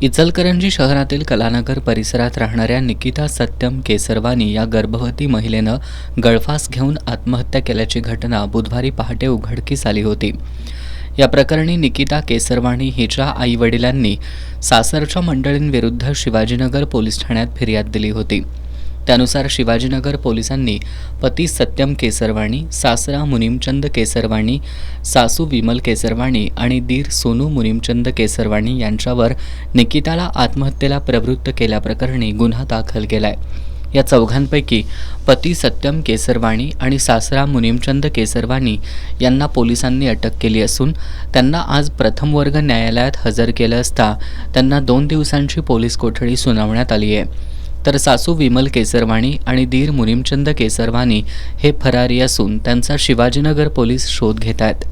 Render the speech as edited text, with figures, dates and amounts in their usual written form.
इचलकरंजी शहरातील कलानगर परिसरात राहणाऱ्या निकिता सत्यम केसरवानी या गर्भवती महिलेनं गळफास घेऊन आत्महत्या केल्याची घटना बुधवारी पहाटे उघडकीस आली होती। या प्रकरणी निकिता केसरवानी हिच्या आईवडिलांनी सासरच्या मंडळींविरुद्ध शिवाजीनगर पोलीस ठाण्यात फिर्याद दिली होती। त्यानुसार शिवाजीनगर पोलिसांनी पती सत्यम केसरवाणी, सासरा मुनीमचंद केसरवाणी, सासू विमल केसरवाणी आणि दीर सोनू मुनीमचंद केसरवाणी यांच्यावर निकिताला आत्महत्येला प्रवृत्त केल्याप्रकरणी गुन्हा दाखल केलाय। या चौघांपैकी पती सत्यम केसरवाणी आणि सासरा मुनीमचंद केसरवाणी यांना पोलिसांनी अटक केली असून त्यांना आज प्रथम वर्ग न्यायालयात हजर केलं असता त्यांना 2 दिवसांची पोलीस कोठडी सुनावण्यात आली आहे। तर सासू विमल केसरवाणी आणि दीर मुनीमचंद केसरवानी हे फरारी असून त्यांचा शिवाजीनगर पोलीस शोध घेत आहेत।